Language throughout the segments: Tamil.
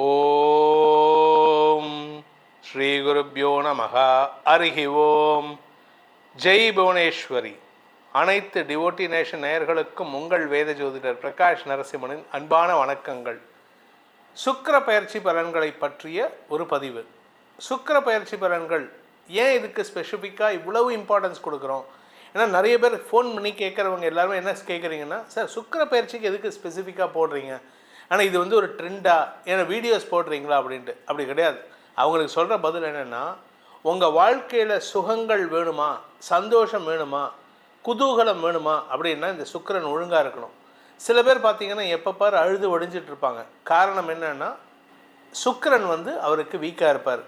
ஓம் ஸ்ரீ குருப்யோ நமஹ. ஹரிஹி ஓம். ஜெய் புவனேஸ்வரி. அனைத்து டிவோட்டி நேஷன் நேயர்களுக்கும் உங்கள் வேத ஜோதிடர் பிரகாஷ் நரசிம்மனின் அன்பான வணக்கங்கள். சுக்கிர பயிற்சி பலன்களை பற்றிய ஒரு பதிவு. சுக்கிர பயிற்சி பலன்கள் ஏன் இதுக்கு ஸ்பெசிஃபிக்காக இவ்வளவு இம்பார்ட்டன்ஸ் கொடுக்குறோம்? ஏன்னா நிறைய பேர் ஃபோன் பண்ணி கேட்குறவங்க எல்லாருமே என்ன கேட்குறீங்கன்னா, சார் சுக்கிர பயிற்சிக்கு எதுக்கு ஸ்பெசிஃபிக்காக போடுறீங்க, ஆனால் இது வந்து ஒரு ட்ரெண்டாக ஏன்னா வீடியோஸ் போடுறீங்களா அப்படின்ட்டு. அப்படி கிடையாது. அவங்களுக்கு சொல்கிற பதில் என்னென்னா, உங்கள் வாழ்க்கையில் சுகங்கள் வேணுமா, சந்தோஷம் வேணுமா, குதூகலம் வேணுமா அப்படின்னா இந்த சுக்கிரன் ஒழுங்காக இருக்கணும். சில பேர் பார்த்திங்கன்னா எப்போ பாரு அழுது ஒடிஞ்சிட்டு இருப்பாங்க. காரணம் என்னென்னா, சுக்கிரன் வந்து அவருக்கு வீக்காக இருப்பார்.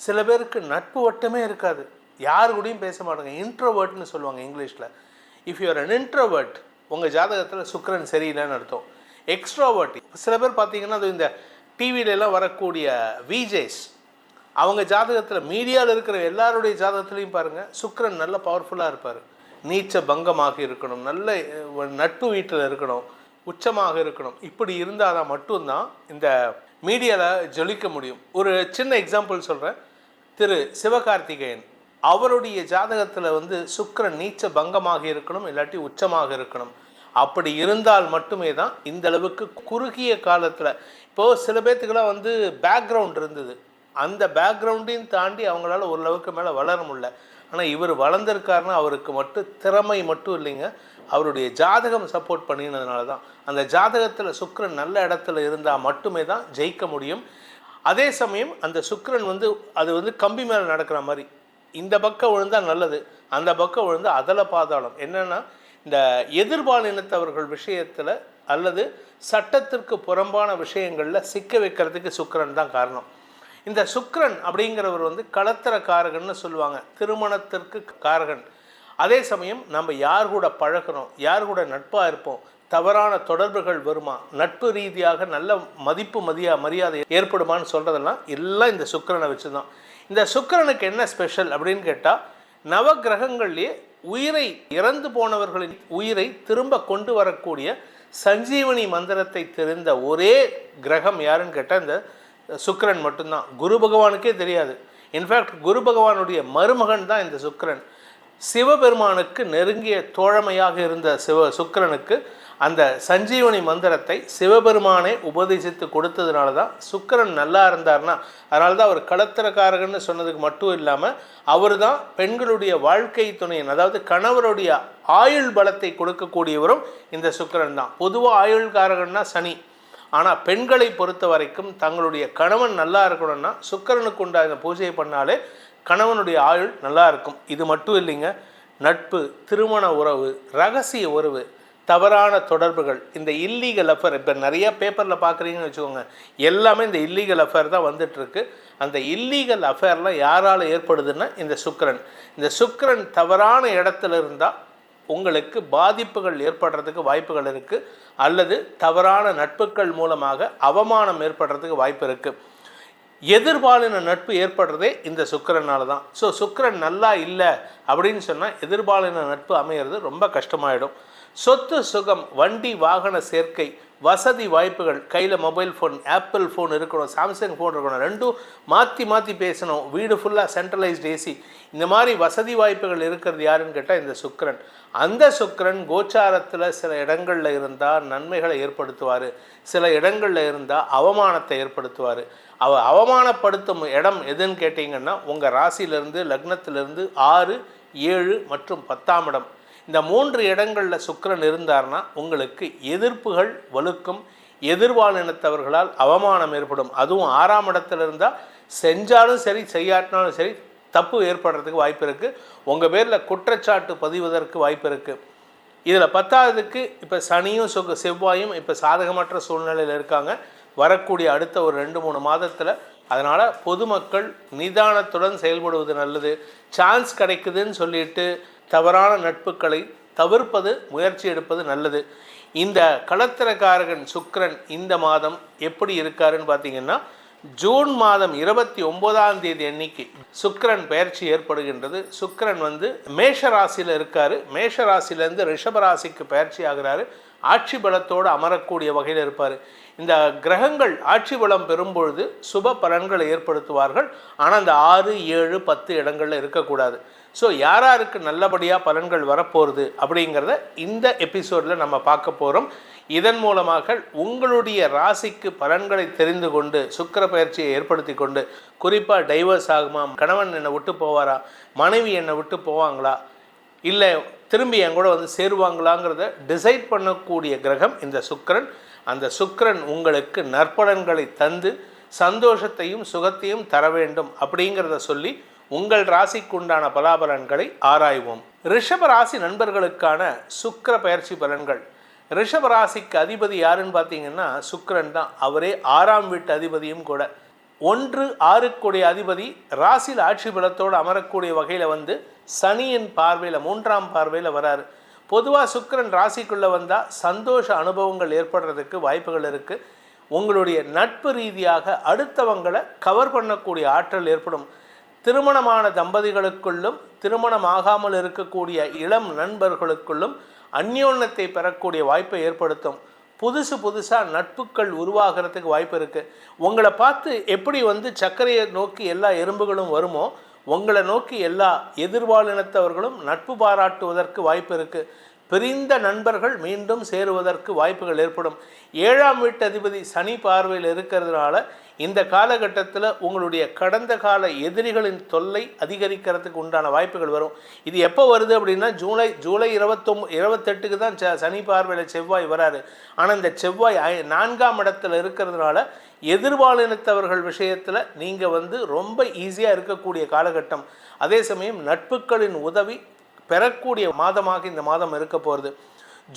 சில பேருக்கு நட்பு வட்டமே இருக்காது, யாரு கூடயும் பேச மாட்டாங்க. இன்ட்ரோவர்ட்னு சொல்லுவாங்க இங்கிலீஷில். இஃப் யூஆர் அன் இன்ட்ரோவர்ட், உங்கள் ஜாதகத்தில் சுக்கிரன் சரியில்லைன்னு அர்த்தம். எக்ஸ்ட்ரோவர்ட், சில பேர் பார்த்தீங்கன்னா அது இந்த டிவிலெலாம் வரக்கூடிய விஜேஸ், அவங்க ஜாதகத்தில் மீடியாவில் இருக்கிற எல்லாருடைய ஜாதகத்துலேயும் பாருங்கள் சுக்கிரன் நல்ல பவர்ஃபுல்லாக இருப்பார். நீச்ச பங்கமாக இருக்கணும், நல்ல நட்பு வீட்டில் இருக்கணும், உச்சமாக இருக்கணும். இப்படி இருந்தால் தான் மட்டும்தான் இந்த மீடியாவில் ஜொலிக்க முடியும். ஒரு சின்ன எக்ஸாம்பிள் சொல்கிறேன். திரு சிவகார்த்திகேயன், அவருடைய ஜாதகத்தில் வந்து சுக்கிரன் நீச்ச பங்கமாக இருக்கணும், இல்லாட்டி உச்சமாக இருக்கணும். அப்படி இருந்தால் மட்டுமே தான் இந்த அளவுக்கு குறுகிய காலத்தில், இப்போது சில பேர்த்துக்கெல்லாம் வந்து பேக்ரவுண்ட் இருந்தது, அந்த பேக்ரவுண்டையும் தாண்டி அவங்களால ஒரு அளவுக்கு மேலே வளர முடியல. ஆனால் இவர் வளர்ந்துருக்காருன்னா அவருக்கு மட்டும் திறமை மட்டும் இல்லைங்க, அவருடைய ஜாதகம் சப்போர்ட் பண்ணினதுனால தான். அந்த ஜாதகத்தில் சுக்கிரன் நல்ல இடத்துல இருந்தால் மட்டுமே தான் ஜெயிக்க முடியும். அதே சமயம் அந்த சுக்கிரன் வந்து அது வந்து கம்பி மேலே நடக்கிற மாதிரி, இந்த பக்கம் விழுந்தால் நல்லது, அந்த பக்கம் விழுந்தால் அதில் பாதாளம். என்னென்னா, இந்த எதிர்பாலினத்தவர்கள் விஷயத்தில் அல்லது சட்டத்திற்கு புறம்பான விஷயங்களில் சிக்க வைக்கிறதுக்கு சுக்கிரன் தான் காரணம். இந்த சுக்கிரன் அப்படிங்கிறவர் வந்து களத்திர காரகன்னு சொல்லுவாங்க, திருமணத்திற்கு காரகன். அதே சமயம் நம்ம யார் கூட பழகிறோம், யார் கூட நட்பாக இருப்போம், தவறான தொடர்புகள் வருமா, நட்பு ரீதியாக நல்ல மதிப்பு மரியாதை ஏற்படுமான்னு சொல்கிறதெல்லாம் எல்லாம் இந்த சுக்கிரனை வச்சு தான். இந்த சுக்கிரனுக்கு என்ன ஸ்பெஷல் அப்படின்னு கேட்டால், நவ கிரகங்கள்லேயே உயிரை இறந்து போனவர்களின் உயிரை திரும்ப கொண்டு வரக்கூடிய சஞ்சீவனி மந்திரத்தை தெரிந்த ஒரே கிரகம் யாருன்னு கேட்டால் இந்த சுக்கிரன் மட்டும்தான். குரு பகவானுக்கே தெரியாது. இன்ஃபேக்ட் குரு பகவானுடைய மருமகன் தான் இந்த சுக்கிரன். சிவபெருமானுக்கு நெருங்கிய தோழமையாக இருந்த சுக்கிரனுக்கு அந்த சஞ்சீவனி மந்திரத்தை சிவபெருமானே உபதேசித்து கொடுத்ததுனால தான் சுக்கிரன் நல்லா இருந்தார்னா, அதனால தான் அவர் களத்திரக்காரகன்னு சொன்னதுக்கு மட்டும் இல்லாமல் அவர் தான் பெண்களுடைய வாழ்க்கை துணையன், அதாவது கணவருடைய ஆயுள் பலத்தை கொடுக்கக்கூடியவரும் இந்த சுக்கிரன் தான். பொதுவாக ஆயுள்காரகன்னா சனி, ஆனால் பெண்களை பொறுத்த வரைக்கும் தங்களுடைய கணவன் நல்லா இருக்கணும்னா சுக்கிரனுக்கு உண்டான பூஜை பண்ணாலே கணவனுடைய ஆயுள் நல்லா இருக்கும். இது மட்டும் இல்லைங்க, நட்பு, திருமண உறவு, ரகசிய உறவு, தவறான தொடர்புகள், இந்த இல்லீகல் அஃபேர், இப்போ நிறைய பேப்பரில் பார்க்குறீங்கன்னு வச்சுக்கோங்க, எல்லாமே இந்த இல்லீகல் அஃபேர் தான் வந்துட்டுருக்கு. அந்த இல்லீகல் அஃபேர்லாம் யாரால் ஏற்படுதுன்னா இந்த சுக்கிரன். இந்த சுக்கிரன் தவறான இடத்துல இருந்தால் உங்களுக்கு பாதிப்புகள் ஏற்படுறதுக்கு வாய்ப்புகள் இருக்குது, அல்லது தவறான நட்புகள் மூலமாக அவமானம் ஏற்படுறதுக்கு வாய்ப்பு இருக்குது. எதிர்பாலின நட்பு ஏற்படுறதே இந்த சுக்கிரனால தான். ஸோ சுக்கிரன் நல்லா இல்லை அப்படின்னு சொன்னால் எதிர்பாலின நட்பு அமையிறது ரொம்ப கஷ்டமாயிடும். சொத்து சுகம், வண்டி வாகன சேர்க்கை, வசதி வாய்ப்புகள், கையில் மொபைல் ஃபோன், ஆப்பிள் ஃபோன் இருக்கணும், சாம்சங் ஃபோன் இருக்கணும், ரெண்டும் மாற்றி பேசணும், வீடு ஃபுல்லாக சென்ட்ரலைஸ்டு ஏசி, இந்த மாதிரி வசதி வாய்ப்புகள் இருக்கிறது யாருன்னு கேட்டால் இந்த சுக்கிரன். அந்த சுக்கிரன் கோச்சாரத்தில் சில இடங்களில் இருந்தால் நன்மைகளை ஏற்படுத்துவார், சில இடங்களில் இருந்தால் அவமானத்தை ஏற்படுத்துவார். அவமானப்படுத்தும் இடம் எதுன்னு கேட்டிங்கன்னா உங்கள் ராசியிலேருந்து லக்னத்திலிருந்து 6, 7 மற்றும் 10ஆம் இடம், இந்த 3 இடங்களில் சுக்கிரன் இருந்தார்னா உங்களுக்கு எதிர்ப்புகள் வலுக்கும், எதிர்பாலினத்தவர்களால் அவமானம் ஏற்படும். அதுவும் 6ஆம் இடத்துல இருந்தால் செஞ்சாலும் சரி செய்யாட்டினாலும் சரி தப்பு ஏற்படுறதுக்கு வாய்ப்பு இருக்குது, உங்கள் பேரில் குற்றச்சாட்டு பதிவதற்கு வாய்ப்பு இருக்குது. இதில் 10ஆவதுக்கு இப்போ சனியும் செவ்வாயும் இப்போ சாதகமற்ற சூழ்நிலையில் இருக்காங்க வரக்கூடிய அடுத்த ஒரு 2-3 மாதத்தில். அதனால் பொதுமக்கள் நிதானத்துடன் செயல்படுவது நல்லது. சான்ஸ் கிடைக்குதுன்னு சொல்லிட்டு தவறான நட்புகளை தவிர்ப்பது, முயற்சி எடுப்பது நல்லது. இந்த களத்திரக்காரகன் சுக்கிரன் இந்த மாதம் எப்படி இருக்காருன்னு பார்த்தீங்கன்னா, ஜூன் மாதம் 29ஆம் தேதி அன்னைக்கு சுக்கிரன் பெயர்ச்சி ஏற்படுகின்றது. சுக்கிரன் வந்து மேஷ ராசியில் இருக்கார், மேஷ ராசியிலேருந்து ரிஷப ராசிக்கு பெயர்ச்சி ஆகிறாரு. ஆட்சி பலத்தோடு அமரக்கூடிய வகையில் இருப்பார். இந்த கிரகங்கள் ஆட்சி பலம் பெறும்பொழுது சுப பலன்களை ஏற்படுத்துவார்கள். ஆனால் அந்த 6, 7, 10 இடங்களில் இருக்கக்கூடாது. ஸோ யாராருக்கு நல்லபடியாக பலன்கள் வரப்போகிறது அப்படிங்கிறத இந்த எபிசோடில் நம்ம பார்க்க போகிறோம். இதன் மூலமாக உங்களுடைய ராசிக்கு பலன்களை தெரிந்து கொண்டு சுக்கிர பயிற்சியை ஏற்படுத்தி கொண்டு, குறிப்பாக டைவர்ஸ் ஆகுமா, கணவன் என்னை விட்டு போவாரா, மனைவி என்னை விட்டு போவாங்களா, இல்லை திரும்பி என் கூட வந்து சேருவாங்களாங்கிறத டிசைட் பண்ணக்கூடிய கிரகம் இந்த சுக்கிரன். அந்த சுக்கிரன் உங்களுக்கு நற்பலன்களை தந்து சந்தோஷத்தையும் சுகத்தையும் தர வேண்டும் அப்படிங்கிறத சொல்லி உங்கள் ராசிக்கு உண்டான பலாபலன்களை ஆராய்வோம். ரிஷப ராசி நண்பர்களுக்கான சுக்கிர பயிற்சி பலன்கள். ரிஷப ராசிக்கு அதிபதி யாருன்னு பார்த்தீங்கன்னா சுக்கிரன் தான். அவரே 6ஆம் வீட்டு அதிபதியும் கூட. 1, 6 அதிபதி ராசியில் ஆட்சி பலத்தோடு அமரக்கூடிய வகையில் வந்து சனியின் பார்வையில் 3ஆம் பார்வையில் வராரு. பொதுவாக சுக்கிரன் ராசிக்குள்ளே வந்தால் சந்தோஷ அனுபவங்கள் ஏற்படுறதுக்கு வாய்ப்புகள் இருக்குது. உங்களுடைய நட்பு ரீதியாக அடுத்தவங்களை கவர் பண்ணக்கூடிய ஆற்றல் ஏற்படும். திருமணமான தம்பதிகளுக்குள்ளும் திருமணமாகாமல் இருக்கக்கூடிய இளம் நண்பர்களுக்குள்ளும் அந்யோன்யத்தை பெறக்கூடிய வாய்ப்பை ஏற்படுத்தும். புதுசாக நட்புகள் உருவாகிறதுக்கு வாய்ப்பு இருக்குது. உங்களை பார்த்து எப்படி வந்து சர்க்கரையை நோக்கி எல்லா எறும்புகளும் வருமோ, உங்களை நோக்கி எல்லா எதிர்பாலினத்தவர்களும் நட்பு பாராட்டுவதற்கு வாய்ப்பு இருக்குது. பிரிந்த நண்பர்கள் மீண்டும் சேருவதற்கு வாய்ப்புகள் ஏற்படும். 7ஆம் வீட்டு அதிபதி சனி பார்வையில் இருக்கிறதுனால இந்த காலகட்டத்தில் உங்களுடைய கடந்த கால எதிரிகளின் தொல்லை அதிகரிக்கிறதுக்கு உண்டான வாய்ப்புகள் வரும். இது எப்போ வருது அப்படின்னா ஜூலை 28க்கு தான் சனி பார்வையில் செவ்வாய் வராரு. ஆனால் இந்த செவ்வாய் 4ஆம் இடத்துல இருக்கிறதுனால எதிர்பாலினத்தவர்கள் விஷயத்தில் நீங்கள் வந்து ரொம்ப ஈஸியாக இருக்கக்கூடிய காலகட்டம். அதே சமயம் நட்புகளின் உதவி பெறக்கூடிய மாதமாக இந்த மாதம் இருக்க போகிறது.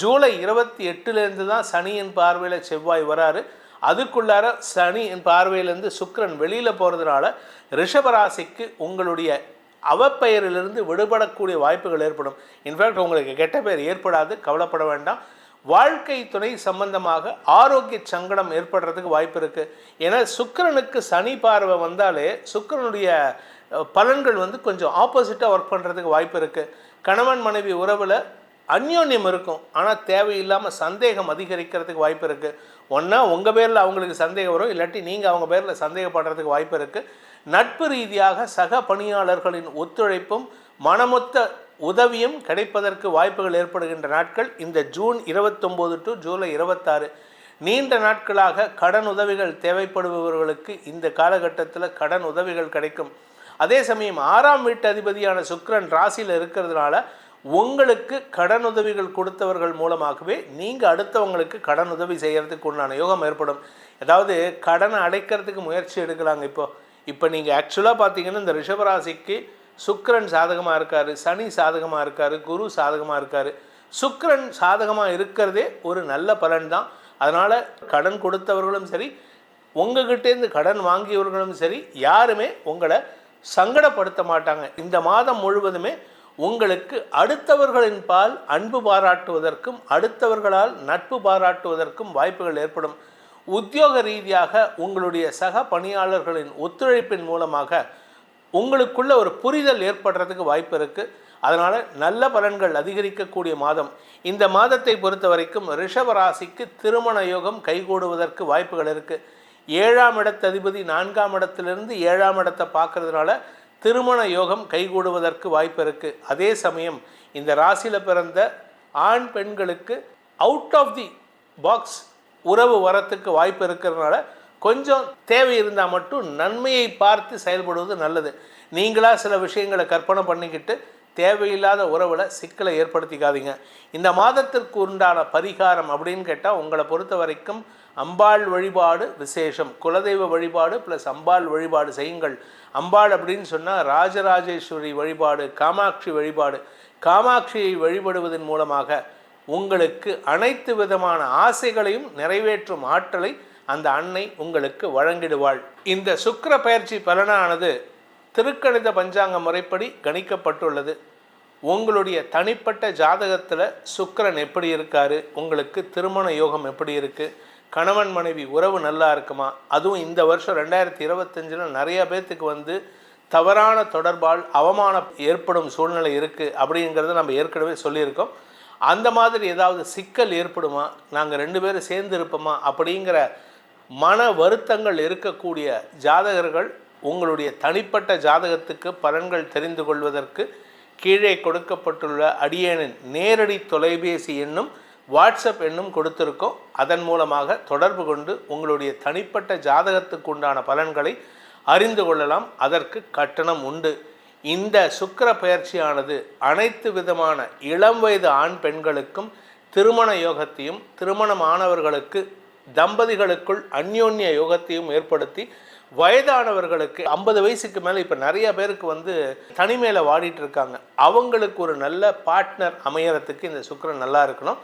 ஜூலை 28லேருந்து தான் சனியின் பார்வையில் செவ்வாய் வராரு. அதுக்குள்ளார சனியின் பார்வையிலேருந்து சுக்கிரன் வெளியில் போகிறதுனால ரிஷபராசிக்கு உங்களுடைய அவப்பெயரிலிருந்து விடுபடக்கூடிய வாய்ப்புகள் ஏற்படும். இன்ஃபேக்ட் உங்களுக்கு கெட்ட பெயர் ஏற்படாது, கவலைப்பட வேண்டாம். வாழ்க்கை துணை சம்பந்தமாக ஆரோக்கிய சங்கடம் ஏற்படுறதுக்கு வாய்ப்பு இருக்குது. ஏன்னா சுக்கிரனுக்கு சனி பார்வை வந்தாலே சுக்கிரனுடைய பலன்கள் வந்து கொஞ்சம் ஆப்போசிட்டாக ஒர்க் பண்ணுறதுக்கு வாய்ப்பு இருக்குது. கணவன் மனைவி உறவில் அந்யோன்யம் இருக்கும், ஆனால் தேவையில்லாமல் சந்தேகம் அதிகரிக்கிறதுக்கு வாய்ப்பு இருக்குது. ஒன்றா உங்கள் பேரில் அவங்களுக்கு சந்தேகம் வரும், இல்லாட்டி நீங்கள் அவங்க பேரில் சந்தேகப்படுறதுக்கு வாய்ப்பு இருக்குது. நட்பு ரீதியாக சக பணியாளர்களின் ஒத்துழைப்பும் மனமொத்த உதவியும் கிடைப்பதற்கு வாய்ப்புகள் ஏற்படுகின்ற நாட்கள் இந்த ஜூன் 29 டு ஜூலை 26. நீண்ட நாட்களாக கடன் உதவிகள் தேவைப்படுபவர்களுக்கு இந்த காலகட்டத்தில் கடன் உதவிகள் கிடைக்கும். அதே சமயம் 6ஆம் வீட்டு அதிபதியான சுக்கிரன் ராசியில் இருக்கிறதுனால உங்களுக்கு கடன் உதவிகள் கொடுத்தவர்கள் மூலமாகவே நீங்கள் அடுத்தவங்களுக்கு கடன் உதவி செய்கிறதுக்கு உண்டான யோகம் ஏற்படும். அதாவது கடனை அடைக்கிறதுக்கு முயற்சி எடுக்கலாங்க. இப்போ நீங்கள் ஆக்சுவலாக பார்த்தீங்கன்னா இந்த ரிஷபராசிக்கு சுக்கிரன் சாதகமாக இருக்கார், சனி சாதகமாக இருக்கார், குரு சாதகமாக இருக்கார். சுக்கிரன் சாதகமாக இருக்கிறதே ஒரு நல்ல பலன் தான். அதனால் கடன் கொடுத்தவர்களும் சரி, உங்ககிட்டேருந்து கடன் வாங்கியவர்களும் சரி, யாருமே உங்களை சங்கடப்படுத்த மாட்டாங்க. இந்த மாதம் முழுவதுமே உங்களுக்கு அடுத்தவர்களின் பால் அன்பு பாராட்டுவதற்கும் அடுத்தவர்களால் நட்பு பாராட்டுவதற்கும் வாய்ப்புகள் ஏற்படும். உத்தியோக ரீதியாக உங்களுடைய சக பணியாளர்களின் ஒத்துழைப்பின் மூலமாக உங்களுக்குள்ள ஒரு புரிதல் ஏற்படுறதுக்கு வாய்ப்பு இருக்குது. அதனால் நல்ல பலன்கள் அதிகரிக்கக்கூடிய மாதம். இந்த மாதத்தை பொறுத்த வரைக்கும் ரிஷபராசிக்கு திருமண யோகம் கைகூடுவதற்கு வாய்ப்புகள் இருக்குது. 7ஆம் இடத்து அதிபதி 4ஆம் இடத்திலிருந்து 7ஆம் இடத்தை பார்க்கறதுனால திருமண யோகம் கைகூடுவதற்கு வாய்ப்பு இருக்குது. அதே சமயம் இந்த ராசியில் பிறந்த ஆண் பெண்களுக்கு அவுட் ஆஃப் தி பாக்ஸ் உறவு வரத்துக்கு வாய்ப்பு இருக்கிறதுனால கொஞ்சம் தேவை இருந்தால் மட்டும் நன்மையை பார்த்து செயல்படுவது நல்லது. நீங்களாக சில விஷயங்களை கற்பனை பண்ணிக்கிட்டு தேவையில்லாத உறவில் சிக்கலை ஏற்படுத்திக்காதீங்க. இந்த மாதத்திற்கு உண்டான பரிகாரம் அப்படின்னு கேட்டால் உங்களை பொறுத்த வரைக்கும் அம்பாள் வழிபாடு விசேஷம். குலதெய்வ வழிபாடு ப்ளஸ் அம்பாள் வழிபாடு செய்யுங்கள். அம்பாள் அப்படின்னு சொன்னால் ராஜராஜேஸ்வரி வழிபாடு, காமாட்சி வழிபாடு. காமாட்சியை வழிபடுவதன் மூலமாக உங்களுக்கு அனைத்து விதமான ஆசைகளையும் நிறைவேற்றும் ஆற்றலை அந்த அன்னை உங்களுக்கு வழங்கிடுவாள். இந்த சுக்கிர பயிற்சி பலனானது திருக்கணித பஞ்சாங்க முறைப்படி கணிக்கப்பட்டுள்ளது. உங்களுடைய தனிப்பட்ட ஜாதகத்தில் சுக்கிரன் எப்படி இருக்காரு, உங்களுக்கு திருமண யோகம் எப்படி இருக்குது, கணவன் மனைவி உறவு நல்லா இருக்குமா, அதுவும் இந்த வருஷம் 2025 நிறைய பேர்த்துக்கு வந்து தவறான தொடர்பால் அவமானம் ஏற்படும் சூழ்நிலை இருக்குது அப்படிங்கிறத நம்ம ஏற்கனவே சொல்லியிருக்கோம். அந்த மாதிரி ஏதாவது சிக்கல் ஏற்படுமா, நாங்கள் 2 பேரும் சேர்ந்து இருப்போமா அப்படிங்கிற மன வருத்தங்கள் இருக்கக்கூடிய ஜாதகர்கள் உங்களுடைய தனிப்பட்ட ஜாதகத்துக்கு பலன்கள் தெரிந்து கொள்வதற்கு கீழே கொடுக்கப்பட்டுள்ள அடியேனின் நேரடி தொலைபேசி எண்ணும் வாட்ஸ்அப் எண்ணும் கொடுத்திருக்கோம். அதன் மூலமாக தொடர்பு கொண்டு உங்களுடைய தனிப்பட்ட ஜாதகத்துக்கு உண்டான பலன்களை அறிந்து கொள்ளலாம். அதற்கு கட்டணம் உண்டு. இந்த சுக்கிர பயிற்சியானது அனைத்து விதமான இளம் வயது ஆண் பெண்களுக்கும் திருமண யோகத்தையும், திருமணமானவர்களுக்கு தம்பதிகளுக்குள் அந்யோன்ய யோகத்தையும் ஏற்படுத்தி, வயதானவர்களுக்கு 50 வயசுக்கு மேலே இப்போ நிறைய பேருக்கு தனிமையில் வாடிட்டு இருக்காங்க, அவங்களுக்கு ஒரு நல்ல பார்ட்னர் அமையறதுக்கு இந்த சுக்கிரன் நல்லா இருக்கணும்.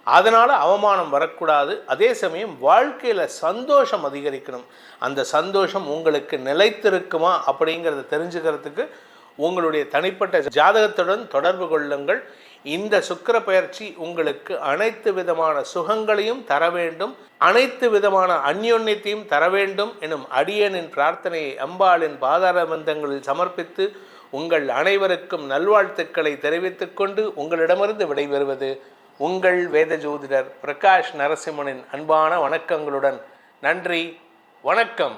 அதனால் அவமானம் வரக்கூடாது. அதே சமயம் வாழ்க்கையில் சந்தோஷம் அதிகரிக்கணும். அந்த சந்தோஷம் உங்களுக்கு நிலைத்திருக்குமா அப்படிங்கிறத தெரிஞ்சுக்கிறதுக்கு உங்களுடைய தனிப்பட்ட ஜாதகத்துடன் தொடர்பு கொள்ளுங்கள். இந்த சுக்கிர பயிற்சி உங்களுக்கு அனைத்து விதமான சுகங்களையும் தர வேண்டும், அனைத்து விதமான அந்யோன்யத்தையும் தர வேண்டும் எனும் அடியனின் பிரார்த்தனையை அம்பாளின் பாதார பந்தங்களில் சமர்ப்பித்து உங்கள் அனைவருக்கும் நல்வாழ்த்துக்களை தெரிவித்துக் கொண்டு உங்களிடமிருந்து விடைபெறுவது உங்கள் வேத ஜோதிடர் பிரகாஷ் நரசிம்மனின் அன்பான வணக்கங்களுடன். நன்றி, வணக்கம்.